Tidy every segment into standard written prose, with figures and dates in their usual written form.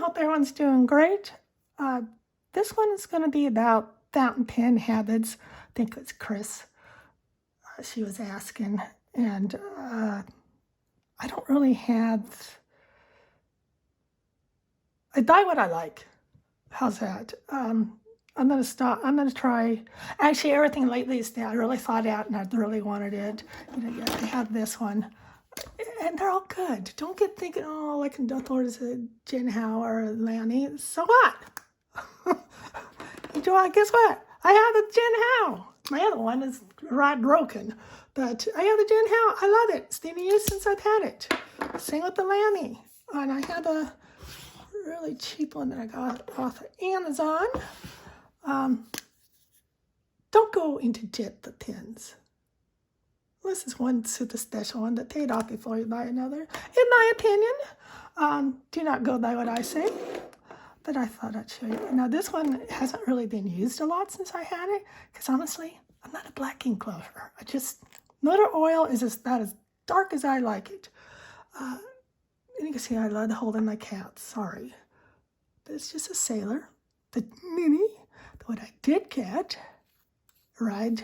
hope everyone's doing great. This one is going to be about fountain pen habits. I think it's Chris. She was asking, and I don't really have. I buy what I like. How's that? I'm gonna stop. I'm gonna try. Actually, everything lately is that I really thought out, and I really wanted it. Yeah, I have this one. And they're all good. Don't get thinking, oh, I can afford as a Jen Howe or a Lanny. So what? Guess what? I have a Jen Howe. My other one is right broken. But I have a Jen Howe. I love it. It's been years since I've had it. Same with the Lanny. And I have a really cheap one that I got off of Amazon. Don't go into jet the pins. This is one super special one that paid off before you buy another. In my opinion, do not go by what I say, but I thought I'd show you. Now this one hasn't really been used a lot since I had it, because honestly, I'm not a black ink lover. Motor oil is about as dark as I like it. And you can see I love holding my cat, sorry. But it's just a sailor, the mini, what I did get, right,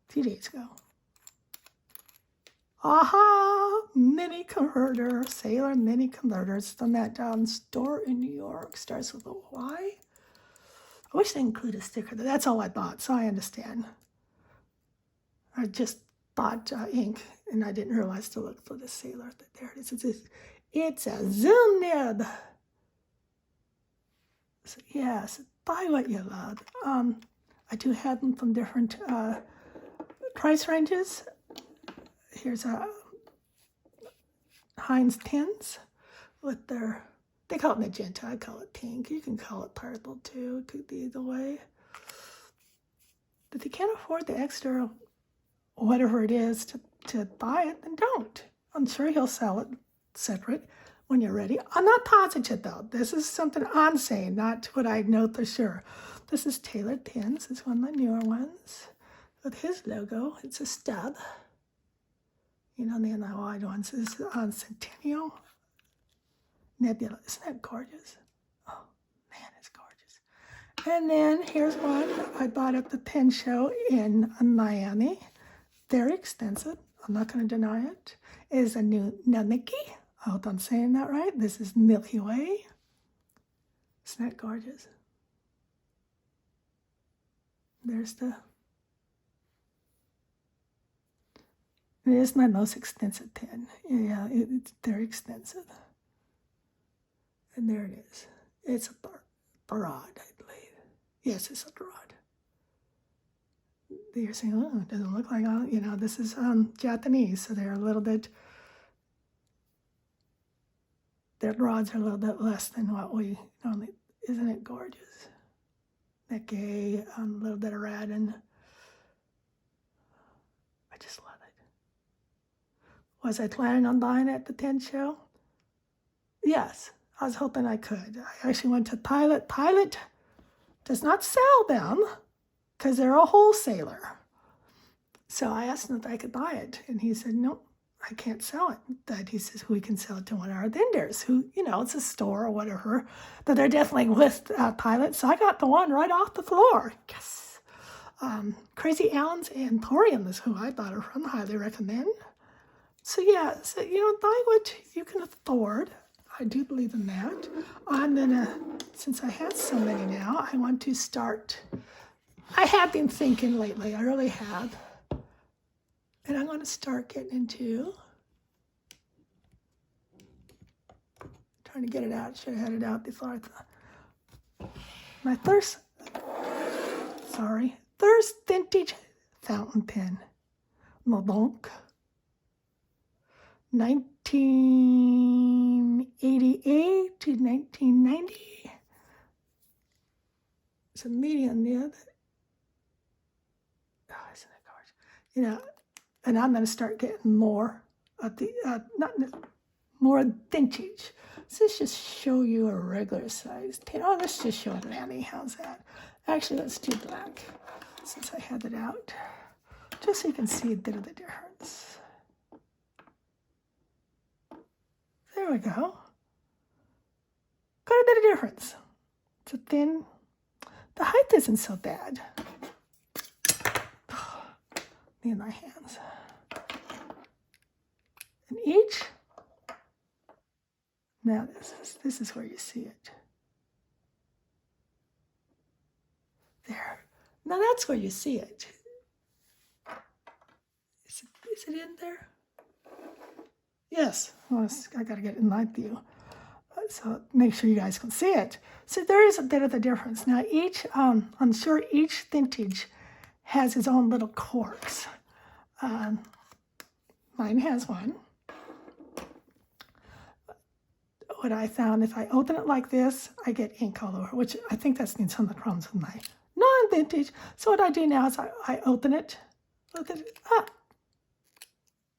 few days ago. Aha! Mini converter, Sailor mini converter. It's from that store in New York. Starts with a Y. I wish they included a sticker. That's all I bought, so I understand. I just bought ink, and I didn't realize to look for the Sailor. There it is. It's a zoom nib. So yes, buy what you love. I do have them from different price ranges. Here's a Heinz pins with they call it magenta, I call it pink. You can call it purple too, it could be either way. But if you can't afford the extra, whatever it is, to buy it, then don't. I'm sure he'll sell it separate when you're ready. I'm not positive though. This is something I'm saying, not what I know for sure. This is tailored pins. It's one of the newer ones with his logo. It's a stub. You know, the other wide ones is on Centennial Nebula. Isn't that gorgeous? Oh, man, it's gorgeous. And then here's one I bought at the pen show in Miami. Very expensive. I'm not going to deny it. It is a new Namiki. I hope I'm saying that right. This is Milky Way. Isn't that gorgeous? There's It is my most expensive pen. Yeah, it's very expensive. And there it is. It's a Barad, I believe. Yes, it's a Barad. You're saying, oh, it doesn't look like, this is Japanese, so they're a little bit, their rods are a little bit less than what we normally, isn't it gorgeous? That gay, a little bit of red, and I just love it. Was I planning on buying it at the pen show? Yes, I was hoping I could. I actually went to Pilot. Pilot does not sell them because they're a wholesaler. So I asked him if I could buy it, and he said, no, I can't sell it. But he says, we can sell it to one of our vendors who, it's a store or whatever, but they're definitely with Pilot. So I got the one right off the floor. Yes. Crazy Allen's and Thorium is who I bought it from. Highly recommend. So yeah, buy what you can afford. I do believe in that. I'm gonna, since I have so many now, I want to start. I have been thinking lately, I really have. And I'm gonna start getting into, trying to get it out, should have had it out before I thought. My first vintage fountain pen, Mabonk. 1988 to 1990. It's a medium nib. Oh, isn't it gorgeous? And I'm going to start getting more of the, more vintage. So let's just show you a regular size pen. Oh, let's just show it, Lanny. How's that? Actually, let's do black since I have it out, just so you can see a bit of the difference. There we go. difference. It's a thin, the height isn't so bad. In my hands. And each, now this is where you see it. There. Now that's where you see it. Is it in there? Yes. Well, I got to get it in light view. So make sure you guys can see it. So there is a bit of a difference. Now each, I'm sure each vintage has its own little corks. Mine has one. What I found, if I open it like this, I get ink all over, which I think that's been some of the problems with my non-vintage. So what I do now is I open it. Look at it. Ah,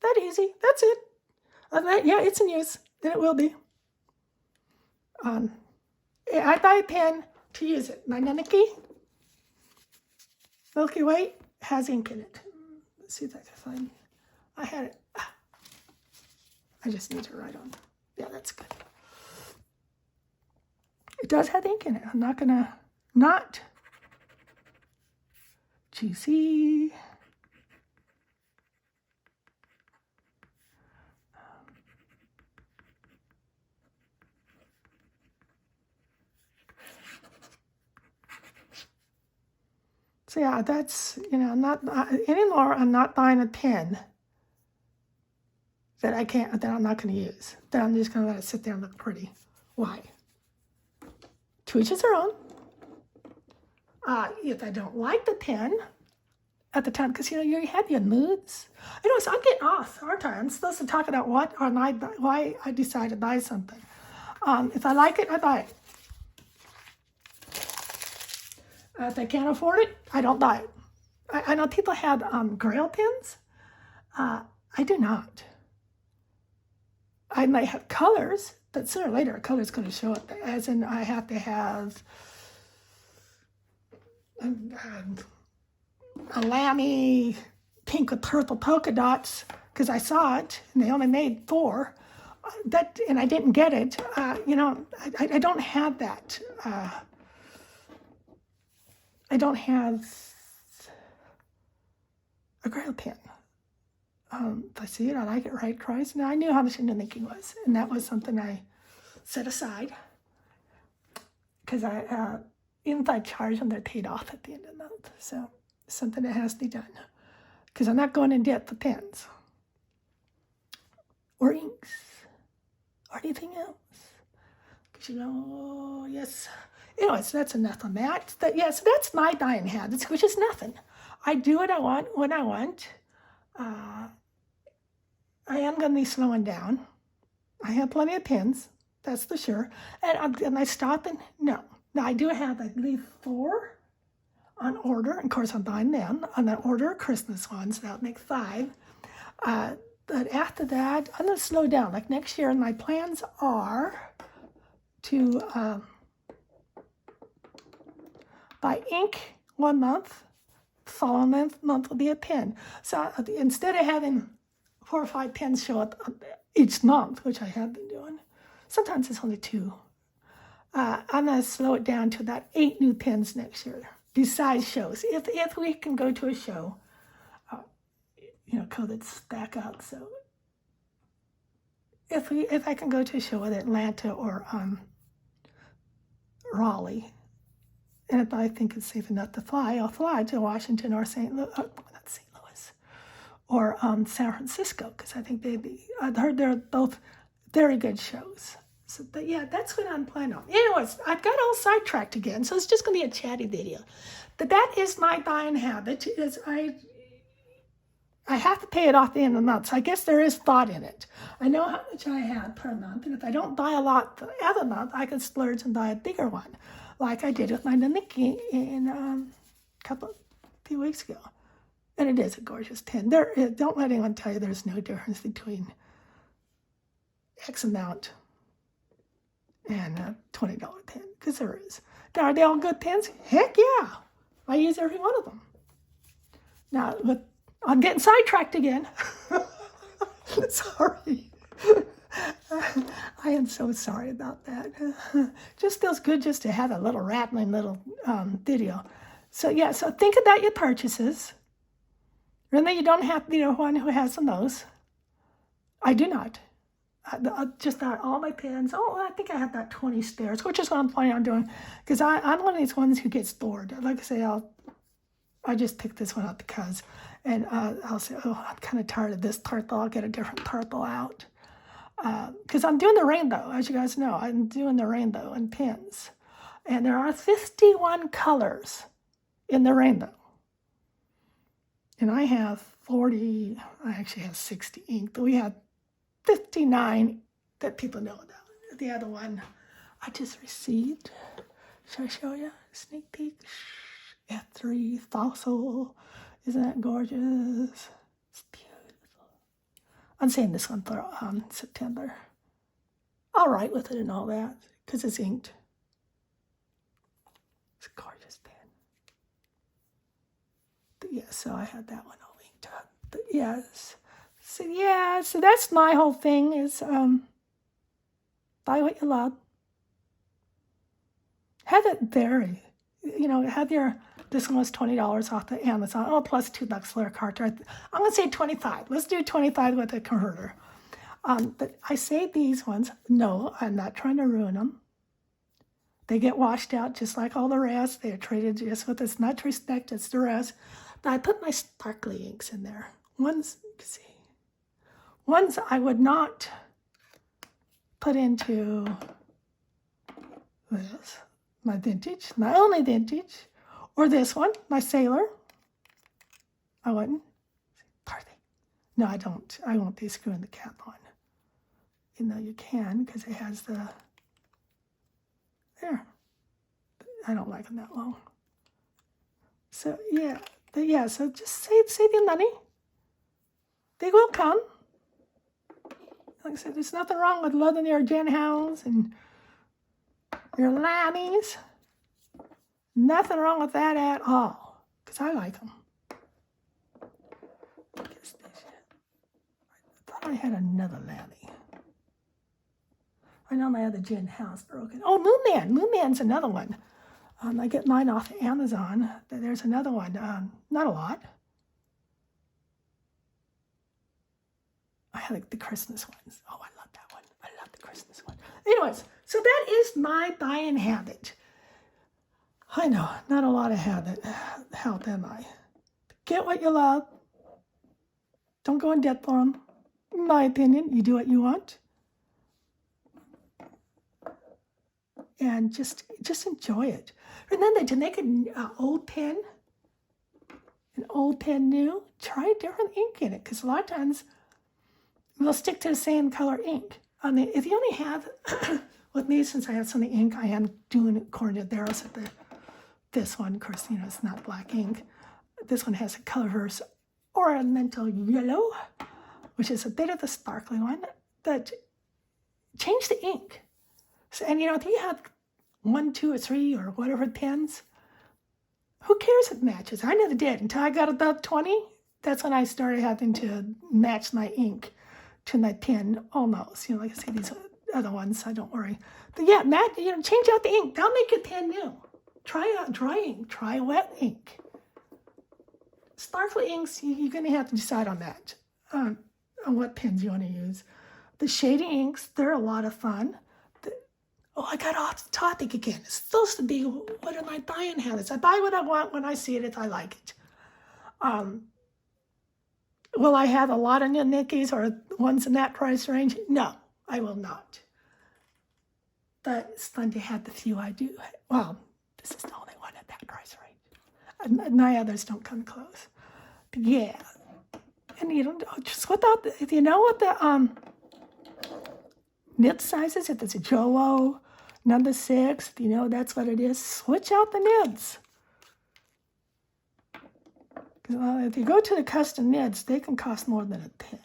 that easy. That's it. Yeah, it's in use. Then it will be. I buy a pen to use it. My Naniki Milky Way has ink in it. Let's see if I can find. I had it. I just need to write on. Yeah, that's good. It does have ink in it. I'm not gonna not juicy. So yeah, that's, not anymore. I'm not buying a pen that I'm not going to use. That I'm just going to let it sit there and look pretty. Why? To each his own. If I don't like the pen at the time, because you have your moods. Anyways, I'm getting off, aren't I? I'm supposed to talk about why I decided to buy something. If I like it, I buy it. If I can't afford it, I don't buy it. I know people have grail pens. I do not. I might have colors, but sooner or later a color is going to show up. As in, I have to have a lammy pink with purple polka dots, because I saw it and they only made 4. And I didn't get it. I don't have that. I don't have a grail pen. If I see it, I like it right twice. Now, I knew how much the thinking was, and that was something I set aside, because even if I charge them, they're paid off at the end of the month. So something that has to be done, because I'm not going in debt for pens or inks or anything else. Because yes. Anyways, that's enough on that. So that's my buying habits, which is nothing. I do what I want when I want. I am going to be slowing down. I have plenty of pens, that's for sure. And am I stopping? No. Now, I do have, I believe, 4 on order. Of course, I'm buying them on the order, Christmas ones. That would make 5. But after that, I'm going to slow down. Like next year, my plans are to buy ink 1 month, following month will be a pen. So instead of having 4 or 5 pens show up each month, which I have been doing, sometimes it's only 2. I'm going to slow it down to about 8 new pens next year, besides shows. If we can go to a show, COVID's back up. So if I can go to a show at Atlanta or Raleigh, and if I think it's safe enough to fly, I'll fly to Washington or not St. Louis, or San Francisco, because I think I've heard they're both very good shows. So, but yeah, that's what I'm planning on. Anyways, I've got all sidetracked again, so it's just going to be a chatty video. But that is my buying habit, is I have to pay it off at the end of the month, so I guess there is thought in it. I know how much I have per month, and if I don't buy a lot the other month, I can splurge and buy a bigger one, like I did with my Naniki in a few weeks ago. And it is a gorgeous pen. Don't let anyone tell you there's no difference between X amount and a $20 pen, because there is. Now, are they all good pens? Heck yeah. I use every one of them. Now, I'm getting sidetracked again. Sorry. I am so sorry about that. Just feels good just to have a little rattling little video. So yeah, so think about your purchases. Remember, you don't have to be the one who has the most. I do not. I just got all my pins. Oh, I think I have about 20 spares, which is what I'm planning on doing. Because I'm one of these ones who gets bored. Like I say, I just picked this one up because, and I'll say, oh, I'm kind of tired of this turtle. I'll get a different turtle out. Because I'm doing the rainbow, as you guys know. I'm doing the rainbow and pins. And there are 51 colors in the rainbow. And I have 40, I actually have 60 ink, but we have 59 that people know about. The other one I just received. Should I show you? Sneak peek. F3 fossil. Isn't that gorgeous? It's beautiful. I'm saying this one for September. I'll write with it and all that because it's inked. It's a gorgeous pen. But yeah, so I had that one all inked up. But yes. So yeah, so that's my whole thing is buy what you love. Have it vary. You know, have your, this one was $20 off the Amazon. Oh, plus $2 for a cartridge. I'm going to say 25. Let's do 25 with a converter. But I say these ones, no, I'm not trying to ruin them. They get washed out just like all the rest. They are treated just with as much respect as the rest. But I put my sparkly inks in there. Ones, you can see. Ones I would not put into this, my vintage, my only vintage, or this one, my sailor. I wouldn't. Are they? No, I don't. I won't be screwing the cap on. You know you can because it has the, there. I don't like them that long. So yeah, but yeah, so just save your money. They will come. Like I said, there's nothing wrong with loving your Gen Hounds and your Lammies. Nothing wrong with that at all, because I like them. I thought I had another Lammy. I know my other Gen Hound's broken. Oh, Moonman. Moonman's another one. I get mine off Amazon. There's another one. Not a lot. I like the Christmas ones. Oh, I love that one. I love the Christmas one. Anyways, so that is my buying habit. I know, not a lot of habit. Help, am I? Get what you love. Don't go in debt for them. In my opinion, you do what you want. And just enjoy it. Remember, to make an old pen new, try a different ink in it. Because a lot of times, we'll stick to the same color ink. If you only have, with me, since I have some of the ink, I am doing it according to theirs. This one, of course, you know, it's not black ink. This one has a colorverse ornamental yellow, which is a bit of the sparkly one. But change the ink. So, and you know, if you have 1, 2, or 3, or whatever pens, who cares if it matches? I never did until I got about 20. That's when I started having to match my ink to my pen almost. You know, like I say, these other ones, so don't worry. But yeah, change out the ink. That'll make your pen new. Try out dry ink. Try wet ink. Sparkly inks, you're going to have to decide on that, on what pens you want to use. The shady inks, they're a lot of fun. Oh, I got off the topic again. It's supposed to be, what are my buying habits? I buy what I want when I see it if I like it. Will I have a lot of new Nickies or ones in that price range? No, I will not. But it's fun to have the few I do. Well, this is the only one at that price range. My others don't come close. But yeah. And you don't, just without, if you know what the nib size is, if it's a Jolo, number 6, if you know that's what it is, switch out the nibs. If you go to the custom nibs, they can cost more than a pen.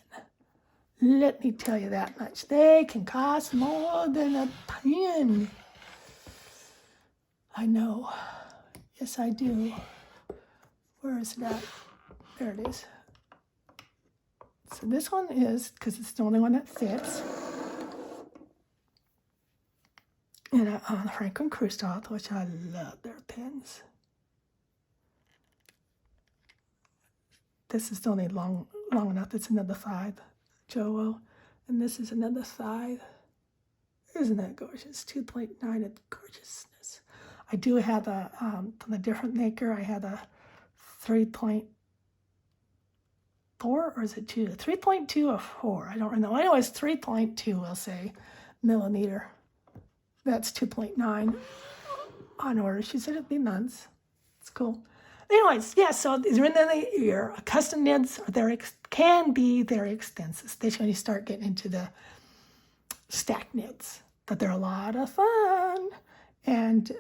Let me tell you that much. They can cost more than a pen. I know. Yes, I do. Where is that? There it is. So this one is, because it's the only one that fits. And a Franklin Christoph, which I love their pens. This is only long enough. It's another 5, Joel. And this is another 5. Isn't that gorgeous? 2.9 of gorgeousness. I do have a, from a different maker, I had a 3.4, or is it 2? 3.2 or 4, I don't know. Anyways, 3.2, we'll say, millimeter. That's 2.9 on order. She said it'd be months. It's cool. Anyways, yeah, so these are in the ear. Custom knits can be very extensive, especially when you start getting into the stack knits. But they're a lot of fun. And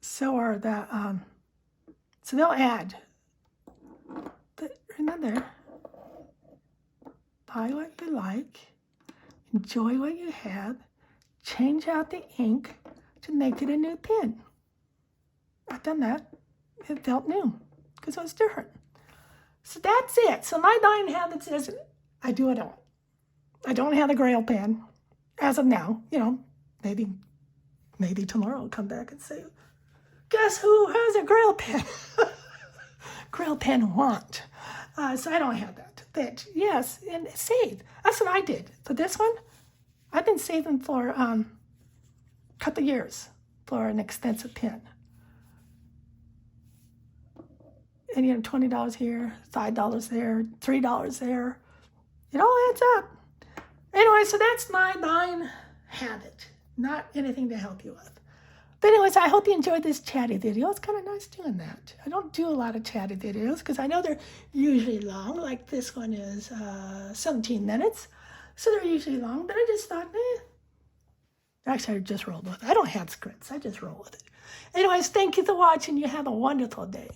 so are the, so they'll add, remember, buy what you like, enjoy what you have, change out the ink to make it a new pen. I've done that. It felt new because it was different. So that's it. So my buying habits is I do what I want. I don't have a grail pen as of now. You know, maybe tomorrow I'll come back and say, guess who has a grail pen? Grail pen want. So I don't have that. But yes, and save. That's what I did. For this one, I've been saving for a couple of years for an expensive pen. And, you know, $20 here, $5 there, $3 there. It all adds up. Anyway, so that's my buying habit. Not anything to help you with. But anyways, I hope you enjoyed this chatty video. It's kind of nice doing that. I don't do a lot of chatty videos because I know they're usually long. Like this one is 17 minutes. So they're usually long. But I just thought, Actually, I just rolled with it. I don't have scripts. I just roll with it. Anyways, thank you for watching. You have a wonderful day.